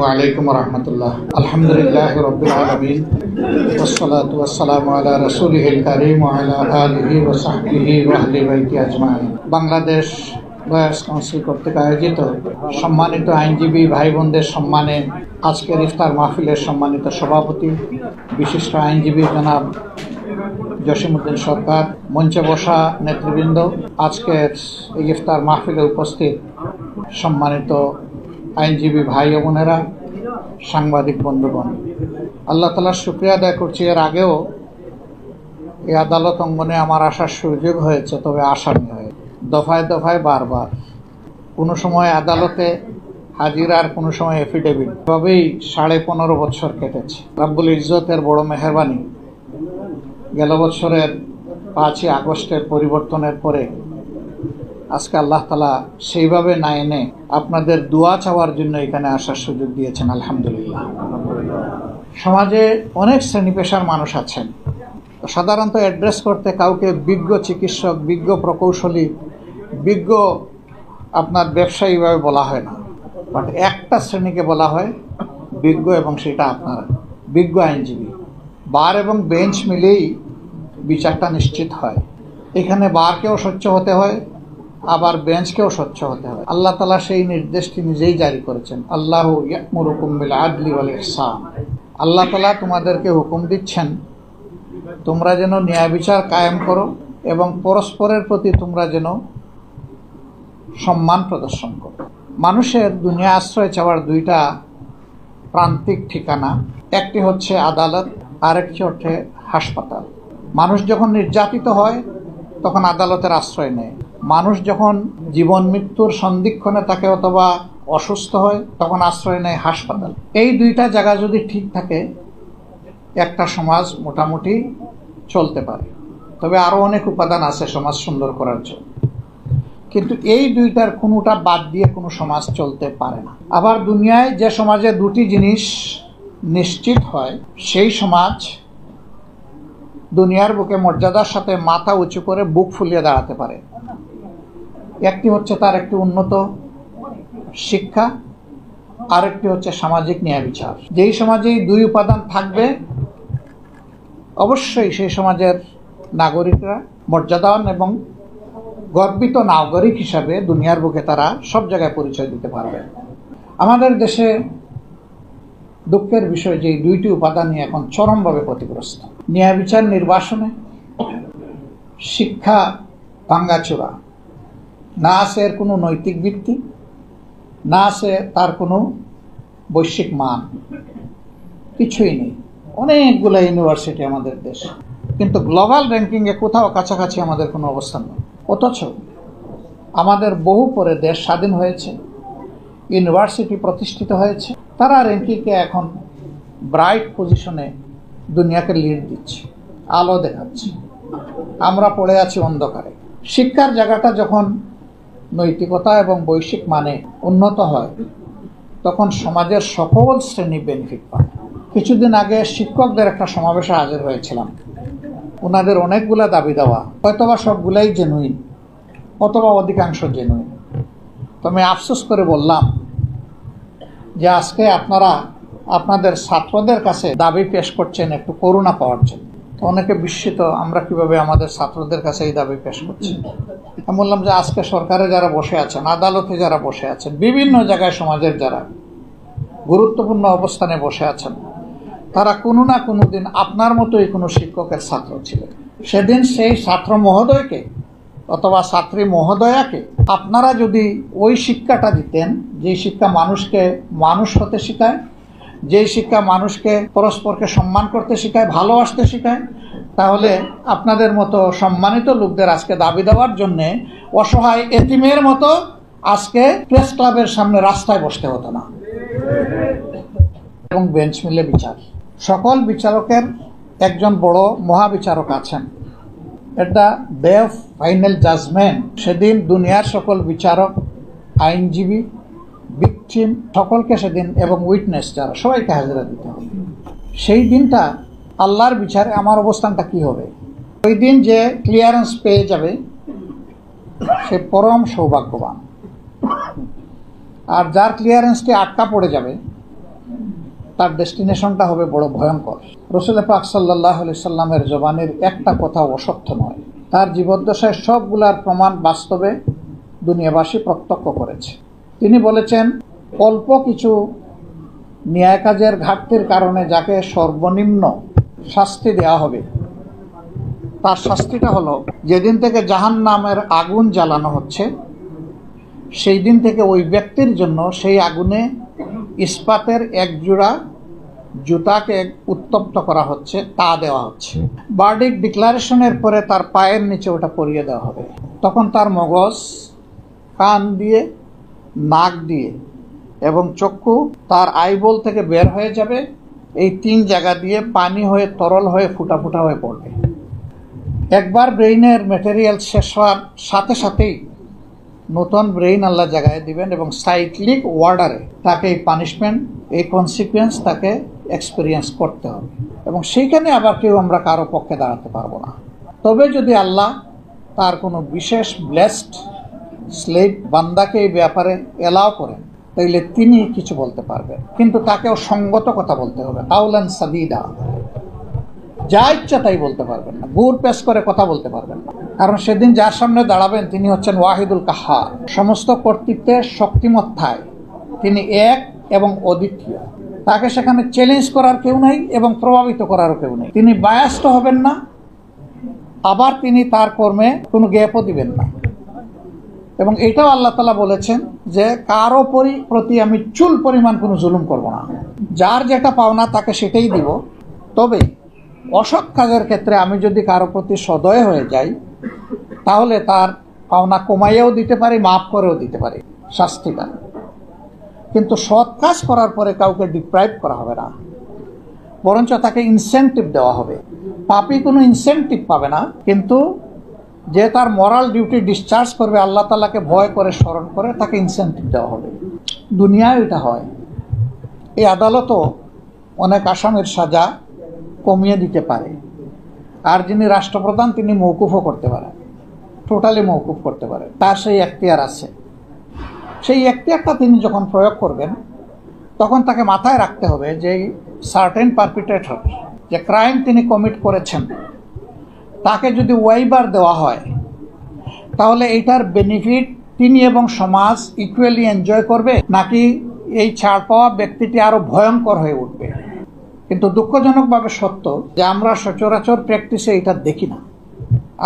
ওয়ালাইকুম রহমতুল্লাহ। আলহামদুলিল্লাহ রাব্বিল আলামিন ওয়াসসালাতু ওয়াসসালামু আলা রাসূলিহিল কারীম ওয়া আলা আলিহি ওয়া সাহবিহি ওয়া আহলি বাইতি আজমাইন। বাংলাদেশ লয়ার্স কাউন্সিল কর্তৃক আয়োজিত সম্মানিত আইনজীবী ভাই বোনদের সম্মানে আজকের ইফতার মাহফিলের সম্মানিত সভাপতি বিশিষ্ট আইনজীবী জনাব জসিমউদ্দিন সরকার, মঞ্চে বসা নেতৃবৃন্দ, আজকের এই ইফতার মাহফিলে উপস্থিত সম্মানিত আইনজীবী ভাই ও বোনেরা, সাংবাদিক বন্ধুগণ, আল্লাহ তাআলার শুকরিয়া আদায় করছি। এর আগেও এই আদালত অঙ্গনে আমার আসার সুযোগ হয়েছে, তবে আসামি হয়ে দফায় দফায় বারবার, কোনো সময় আদালতে হাজিরার, কোনো সময় এফিডেভিট, এভাবেই 15.5 বছর কেটেছে। রাব্বুল ইজ্জতের বড় মেহেরবানি, গেল বছরের 5ই আগস্টের পরিবর্তনের পরে আজকে আল্লাহ তাআলা সেইভাবে না এনে আপনাদের দোয়া চাওয়ার জন্য এখানে আসার সুযোগ দিয়েছেন, আলহামদুলিল্লাহ। সমাজে অনেক শ্রেণী পেশার মানুষ আছেন। সাধারণত অ্যাড্রেস করতে কাউকে বিজ্ঞ চিকিৎসক, বিজ্ঞ প্রকৌশলী, বিজ্ঞ ব্যবসায়ীভাবে বলা হয় না, বাট একটা শ্রেণীকে বলা হয় বিজ্ঞ, এবং সেটা আপনারা বিজ্ঞ আইনজীবী। বার এবং বেঞ্চ মিলেই বিচারটা নিশ্চিত হয়। এখানে বারকেও স্বচ্ছ হতে হয়, আবার বেঞ্চকেও স্বচ্ছ হতে হয়। আল্লাহ তাআলা সেই নির্দেশটি নিজেই জারি করেছেন, আল্লাহু ইয়া'মুরুকুম বিল আদলি ওয়াল ইহসান। আল্লাহ তাআলা তোমাদেরকে হুকুম দিচ্ছেন তোমরা যেন ন্যায় বিচার কায়েম করো এবং পরস্পরের প্রতি তোমরা যেন সম্মান প্রদর্শন করো। মানুষের দুনিয়া আশ্রয় চাওয়ার দুইটা প্রান্তিক ঠিকানা, একটি হচ্ছে আদালত, আরেকটি হচ্ছে হাসপাতাল। মানুষ যখন নির্যাতিত হয় তখন আদালতের আশ্রয় নেয়। মানুষ যখন জীবন মৃত্যুর সন্ধিক্ষণে থাকে অথবা অসুস্থ হয় তখন আশ্রয় নেয় হাসপাতাল। এই দুইটা জায়গা যদি ঠিক থাকে একটা সমাজ মোটামুটি চলতে পারে। তবে আরও অনেক উপাদান আছে সমাজ সুন্দর করার জন্য, কিন্তু এই দুইটার কোনোটা বাদ দিয়ে কোনো সমাজ চলতে পারে না। আবার দুনিয়ায় যে সমাজে দুটি জিনিস নিশ্চিত হয় সেই সমাজ দুনিয়ার বুকে মর্যাদার সাথে মাথা উঁচু করে বুক ফুলিয়ে দাঁড়াতে পারে। একটি হচ্ছে তার একটি উন্নত শিক্ষা, আরেকটি হচ্ছে সামাজিক ন্যায় বিচার। যেই সমাজে এই দুই উপাদান থাকবে অবশ্যই সেই সমাজের নাগরিকরা মর্যাদাবান এবং গর্বিত নাগরিক হিসাবে দুনিয়ার বুকে তারা সব জায়গায় পরিচয় দিতে পারবে। আমাদের দেশে দুঃখের বিষয় যে এই দুইটি উপাদান নিয়ে এখন চরমভাবে ক্ষতিগ্রস্ত। ন্যায় বিচার নির্বাসনে শিক্ষা ভাঙ্গাচোরা, না আছে এর কোনো নৈতিক ভিত্তি, না আছে তার কোনো বৈশ্বিক মান, কিছুই নেই। অনেকগুলো ইউনিভার্সিটি আমাদের দেশে, কিন্তু গ্লোবাল র্যাঙ্কিংয়ে কোথাও কাছাকাছি আমাদের কোনো অবস্থান নেই। অথচ আমাদের বহু পরে দেশ স্বাধীন হয়েছে, ইউনিভার্সিটি প্রতিষ্ঠিত হয়েছে, তারা র্যাঙ্কিংয়ে এখন ব্রাইট পজিশনে দুনিয়াকে লিড দিচ্ছে, আলো দেখাচ্ছে। আমরা পড়ে আছি অন্ধকারে। শিক্ষার জায়গাটা যখন নৈতিকতা এবং বৈশ্বিক মানে উন্নত হয় তখন সমাজের সকল শ্রেণী বেনিফিট পায়। কিছুদিন আগে শিক্ষকদের একটা সমাবেশে হাজির হয়েছিলাম। ওনাদের অনেকগুলা দাবি দেওয়া, হয়তোবা সবগুলাই জেনুইন অথবা অধিকাংশ জেনুইন। তো আমি আফসোস করে বললাম যে আজকে আপনারা আপনাদের ছাত্রদের কাছে দাবি পেশ করছেন একটু করুণা পাওয়ার জন্য। অনেকে বিস্মিত, আমরা কিভাবে আমাদের ছাত্রদের কাছে এই দাবি পেশ করছি। আমি বললাম যে আজকে সরকারে যারা বসে আছেন, আদালতে যারা বসে আছেন, বিভিন্ন জায়গায় সমাজের যারা গুরুত্বপূর্ণ অবস্থানে বসে আছেন, তারা কোনো না কোনো দিন আপনার মতোই কোনো শিক্ষকের ছাত্র ছিলেন। সেদিন সেই ছাত্র মহোদয়কে অথবা ছাত্রী মহোদয়াকে আপনারা যদি ওই শিক্ষাটা দিতেন, যে শিক্ষা মানুষকে মানুষ হতে শেখায়, যে শিক্ষা মানুষকে পরস্পরকে সম্মান করতে শেখায়, ভালোবাসতে শেখায়, তাহলে আপনাদের মতো সম্মানিত লোকদের আজকে দাবি দেওয়ার জন্যে অসহায় এতিমের মতো আজকে প্রেস ক্লাবের সামনে রাস্তায় বসতে হতো না। এবং বেঞ্চ মিলে বিচার, সকল বিচারকের একজন বড় মহাবিচারক আছেন। এটা ডে অফ ফাইনাল জাজমেন্ট। সেদিন দুনিয়ার সকল বিচারক, আইনজীবী, ভিকটিম সকলকে সেদিন এবং উইটনেস যারা সবাইকে হাজিরা দিতে হবে। সেই দিনটা আল্লাহর বিচারে আমার অবস্থানটা কি হবে? ওই দিন যে ক্লিয়ারেন্স পেয়ে যাবে সে পরম সৌভাগ্যবান, আর যার ক্লিয়ারেন্সটি আটকা পড়ে যাবে তার ডেস্টিনেশনটা হবে বড় ভয়ঙ্কর। রাসূল পাক সাল্লাল্লাহু আলাইহি সাল্লামের জবানের একটা কথা অসত্য নয়। তার জীবদ্দশায় সবগুলার প্রমাণ বাস্তবে দুনিয়াবাসী প্রত্যক্ষ করেছে। তিনি বলেছেন, অল্প কিছু ন্যায় কাজের ঘাটতির কারণে যাকে সর্বনিম্ন শাস্তি দেওয়া হবে, তার শাস্তিটা হলো যেদিন থেকে জাহান্নামের আগুন জ্বালানো হচ্ছে সেই দিন থেকে ওই ব্যক্তির জন্য সেই আগুনে ইস্পাতের এক জোড়া জুতাকে উত্তপ্ত করা হচ্ছে, তা দেওয়া হচ্ছে। ভার্ডিক্ট ডিক্লারেশনের পরে তার পায়ের নিচে ওটা পরিয়ে দেওয়া হবে। তখন তার মগজ, কান দিয়ে, নাক দিয়ে এবং চক্ষু তার আইবল থেকে বের হয়ে যাবে। এই 3 জায়গা দিয়ে পানি হয়ে তরল হয়ে ফুটা ফুটা হয়ে পড়বে। একবার ব্রেইনের ম্যাটেরিয়াল শেষ হওয়ার সাথে সাথেই নতুন ব্রেইন আল্লাহ জায়গায় দিবেন এবং সাইক্লিক ওয়ার্ডারে তাকে এই পানিশমেন্ট, এই কনসিকুয়েন্স তাকে এক্সপিরিয়েন্স করতে হবে। এবং সেইখানে আবার কেউ আমরা কারো পক্ষে দাঁড়াতে পারবো না। তবে যদি আল্লাহ তার কোনো বিশেষ ব্লেসড স্লেভ বান্দাকে এই ব্যাপারে এলাও করেন, তাইলে তিনি কিছু বলতে পারবেন, কিন্তু তাকেও সঙ্গত কথা বলতে হবে। কাউলান সাদিদা, যা ইচ্ছা তাই বলতে পারবেন না, গুড় পেশ করে কথা বলতে পারবেন না। কারণ সেদিন যার সামনে দাঁড়াবেন তিনি হচ্ছেন ওয়াহিদুল কাহ্হার, সমস্ত কর্তৃত্বের শক্তিমত্তায় তিনি এক এবং অদ্বিতীয়। তাকে সেখানে চ্যালেঞ্জ করার কেউ নাই এবং প্রভাবিত করারও কেউ নেই। তিনি বায়াস্ট হবেন না, আবার তিনি তার কর্মে কোনো গ্যাপও দিবেন না। এবং এটাও আল্লাহ তাআলা বলেছেন যে কারো প্রতি আমি চুল পরিমাণ কোনো জুলুম করব না, যার যেটা পাওনা তাকে সেটাই দিব। তবে অসৎ কাজের ক্ষেত্রে আমি যদি কারো প্রতি সদয় হয়ে যাই, তাহলে তার পাওনা কমাইয়াও দিতে পারি, মাফ করেও দিতে পারি শাস্তিটা। কিন্তু সৎ কাজ করার পরে কাউকে ডিপ্রাইভ করা হবে না, বরঞ্চ তাকে ইনসেন্টিভ দেওয়া হবে। পাপী কোনো ইনসেন্টিভ পাবে না, কিন্তু যে তার মরাল ডিউটি ডিসচার্জ করবে, আল্লাহ তাআলাকে ভয় করে স্মরণ করে, তাকে ইনসেন্টিভ দেওয়া হবে। দুনিয়ায় এটা হয়। এই আদালতও অনেক আসামির সাজা কমিয়ে দিতে পারে। আর যিনি রাষ্ট্রপ্রধান তিনি মওকুফও করতে পারেন, টোটালি মওকুফ করতে পারেন, তার সেই এখতিয়ার আছে। সেই এখতিয়ারটা তিনি যখন প্রয়োগ করবেন, তখন তাকে মাথায় রাখতে হবে যে সার্টেন পারপিট্রেটর, যে ক্রাইম তিনি কমিট করেছেন, তাকে যদি ওয়াইবার দেওয়া হয়, তাহলে এইটার বেনিফিট তিনি এবং সমাজ ইকুয়ালি এনজয় করবে, নাকি এই ছাড় পাওয়া ব্যক্তিটি আরো ভয়ঙ্কর হয়ে উঠবে। কিন্তু দুঃখজনকভাবে সত্য যে আমরা সচরাচর প্র্যাকটিসে এটা দেখি না,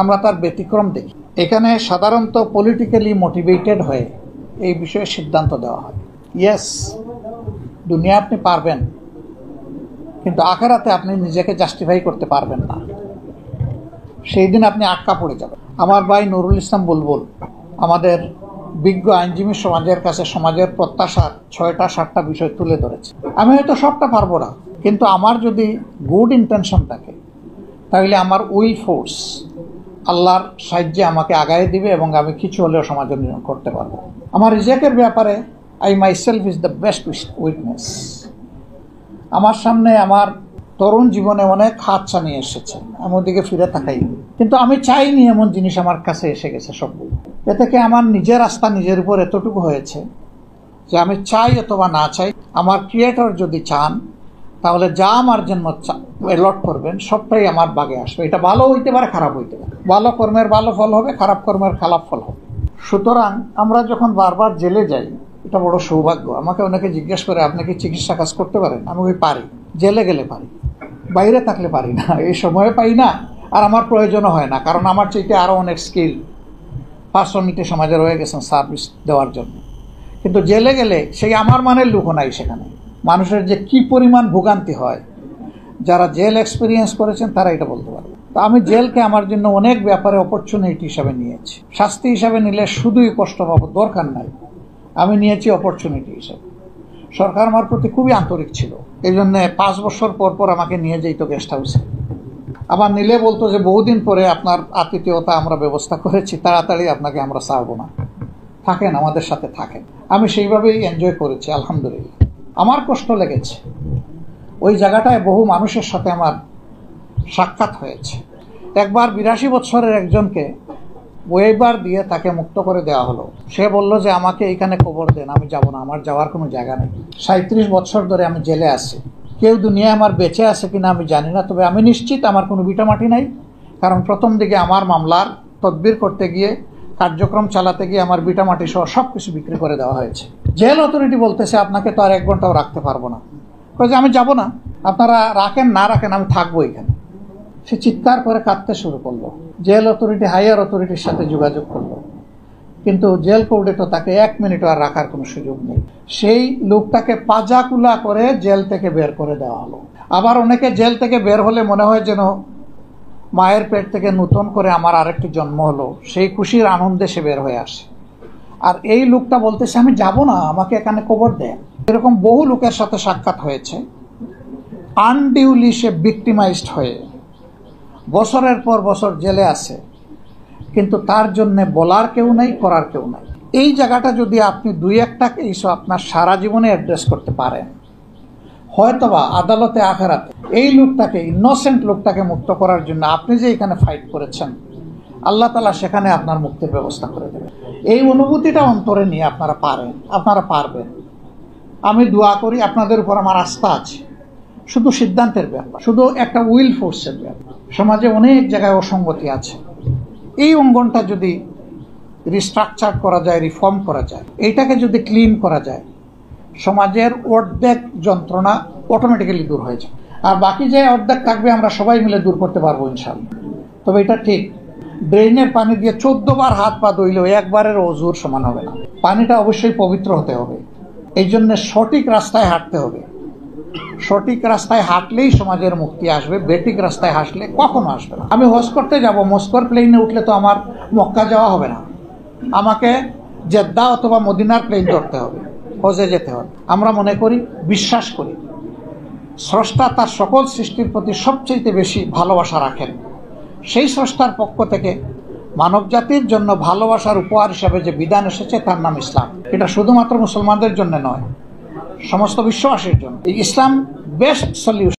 আমরা তার ব্যতিক্রম দেখি। এখানে সাধারণত পলিটিক্যালি মোটিভেটেড হয়ে এই বিষয়ে সিদ্ধান্ত দেওয়া হয়। ইয়েস, দুনিয়া আপনি পারবেন, কিন্তু আখেরাতে আপনি নিজেকে জাস্টিফাই করতে পারবেন না। সেই দিন আপনি আটকা পড়ে যাবেন। আমার ভাই নুরুল ইসলাম বুলবুল আমাদের বিজ্ঞ আইনজীবী সমাজের কাছে সমাজের প্রত্যাশার 6টা-7টা বিষয় তুলে ধরেছে। আমি হয়তো সবটা পারবো না, কিন্তু আমার যদি গুড ইন্টেনশন থাকে, তাহলে আমার উইল ফোর্স আল্লাহর সাহায্যে আমাকে আগায় দিবে এবং আমি কিছু হলেও সমাজ উন্নয়ন করতে পারবো। আমার রিজেক্টের ব্যাপারে I my self is the best witness. আমার সামনে আমার তরুণ জীবনে অনেক হাতছা নিয়ে এসেছে, আমি ওদিকে ফিরে তাকাই, কিন্তু আমি চাইনি এমন জিনিস আমার কাছে এসে গেছে সবগুলো। এ থেকে আমার নিজের আস্থা নিজের উপর এতটুকু হয়েছে যে আমি চাই অথবা না চাই, আমার ক্রিয়েটর যদি চান, তাহলে যা আমার জন্য অ্যালট করবেন সবটাই আমার বাগে আসবে। এটা ভালো হইতে পারে, খারাপ হইতে পারে। ভালো কর্মের ভালো ফল হবে, খারাপ কর্মের খারাপ ফল হবে। সুতরাং আমরা যখন বারবার জেলে যাই, এটা বড় সৌভাগ্য। আমাকে অনেকে জিজ্ঞেস করে, আপনি কি চিকিৎসা কাজ করতে পারেন? আমি পারি, জেলে গেলে পারি, বাইরে থাকলে পারি না। এই সময়ে পাই না, আর আমার প্রয়োজনও হয় না, কারণ আমার চাইতে আরও অনেক স্কিল পার্সোনালিটি সমাজে রয়ে গেছেন সার্ভিস দেওয়ার জন্য। কিন্তু জেলে গেলে সেই আমার মানের লোকও নাই সেখানে। মানুষের যে কি পরিমাণ ভোগান্তি হয়, যারা জেল এক্সপিরিয়েন্স করেছেন তারা এটা বলতে পারবে। তো আমি জেলকে আমার জন্য অনেক ব্যাপারে অপরচুনিটি হিসাবে নিয়েছি। শাস্তি হিসাবে নিলে শুধুই কষ্ট পাবো, দরকার নাই। আমি নিয়েছি অপরচুনিটি হিসাবে। সরকার আমার প্রতি খুবই আন্তরিক ছিল, এই জন্য 5 বছর পর পর আমাকে নিয়ে যেত গেস্ট হাউসে। আবার নিলে বলতো যে বহুদিন পরে আপনার আতিথেয়তা আমরা ব্যবস্থা করেছি, তাড়াতাড়ি আপনাকে আমরা ছাড়বো না, থাকেন আমাদের সাথে থাকেন। আমি সেইভাবেই এনজয় করেছি আলহামদুলিল্লাহ। আমার কষ্ট লেগেছে, ওই জায়গাটায় বহু মানুষের সাথে আমার সাক্ষাৎ হয়েছে। একবার 82 বছরের একজনকে ওয়েবার দিয়ে তাকে মুক্ত করে দেওয়া হলো। সে বলল যে আমাকে এখানে কবর দেন, আমি যাব না, আমার যাওয়ার কোনো জায়গা নেই। 37 বছর ধরে আমি জেলে আছি, কেউ দুনিয়ায় আমার বেঁচে আছে কিনা আমি জানি না, তবে আমি নিশ্চিত আমার কোনো ভিটামাটি নাই। কারণ প্রথম দিকে আমার মামলার তদবির করতে গিয়ে, কার্যক্রম চালাতে গিয়ে আমার ভিটামাটি সহ সব কিছু বিক্রি করে দেওয়া হয়েছে। জেল অথরিটি বলতেছে আপনাকে তো আর 1 ঘন্টাও রাখতে পারবো না। যে আমি যাব না, আপনারা রাখেন না রাখেন, আমি থাকবো এখানে। সে চিৎকার করে কাঁদতে শুরু করলো। জেল অথরিটি হাইয়ার অথরিটির সাথে যোগাযোগ করলো, কিন্তু জেল কোর্টে তো তাকে 1 মিনিটও আর রাখার কোনো সুযোগ নেই। সেই লোকটাকে পাজাকুলা করে জেল থেকে বের করে দেওয়া হলো। আবার অনেকে জেল থেকে বের হলে মনে হয় যেন মায়ের পেট থেকে নতুন করে আমার আরেকটি জন্ম হলো, সেই খুশির আনন্দে সে বের হয়ে আসে। আর এই লোকটা বলতেছে আমি যাব না, আমাকে এখানে কবর দেন। এরকম বহু লোকের সাথে সাক্ষাৎ হয়েছে। আনডিউলি সে ভিক্টিমাইজড হয়ে বছরের পর বছর জেলে আছে, কিন্তু তার জন্য বলার কেউ নাই, করার কেউ নাই। এই জায়গাটা যদি আপনি 2-1টা কেস আপনার সারা জীবনে অ্যাড্রেস করতে পারেন, হয়তোবা আদালতে আখেরাতে এই লোকটাকে, ইনোসেন্ট লোকটাকে মুক্ত করার জন্য আপনি যে এখানে ফাইট করেছেন, আল্লাহ তাআলা সেখানে আপনার মুক্তির ব্যবস্থা করে দেবেন। এই অনুভূতিটা অন্তরে নিয়ে আপনারা পারবেন। আমি দোয়া করি, আপনাদের উপর আমার আস্থা আছে। শুধু সিদ্ধান্তের ব্যাপার, শুধু একটা উইল ফোর্সের ব্যাপার। সমাজে অনেক জায়গায় অসঙ্গতি আছে। এই অঙ্গনটা যদি রিস্ট্রাকচার করা যায়, রিফর্ম করা যায়, এইটাকে যদি ক্লিন করা যায়, সমাজের অর্ধেক যন্ত্রণা অটোমেটিক্যালি দূর হয়ে যায়। আর বাকি যে অর্ধেক থাকবে আমরা সবাই মিলে দূর করতে পারবো ইনশাআল্লাহ। তবে এটা ঠিক, ড্রেনের পানি দিয়ে 14 বার হাত পা ধুইলেও একবারের অজুর সমান হবে না। পানিটা অবশ্যই পবিত্র হতে হবে। এই জন্য সঠিক রাস্তায় হাঁটতে হবে। সঠিক রাস্তায় হাঁটলেই সমাজের মুক্তি আসবে, বেঠিক রাস্তায় হাসলে কখনো আসবে না। আমি হজ করতে যাব, মস্কোর প্লেনে উঠলে তো আমার মক্কা যাওয়া হবে না, আমাকে জেদ্দা অথবা মদিনার প্লেন ধরতে হবে, হজে যেতে হবে। আমরা মনে করি, বিশ্বাস করি, স্রষ্টা তার সকল সৃষ্টির প্রতি সবচেয়ে বেশি ভালোবাসা রাখেন। সেই স্রষ্টার পক্ষ থেকে মানব জাতির জন্য ভালোবাসার উপহার হিসাবে যে বিধান এসেছে তার নাম ইসলাম। এটা শুধুমাত্র মুসলমানদের জন্য নয়, সমস্ত বিশ্ববাসীর জন্য। এই ইসলাম বেস্ট সলিউশন।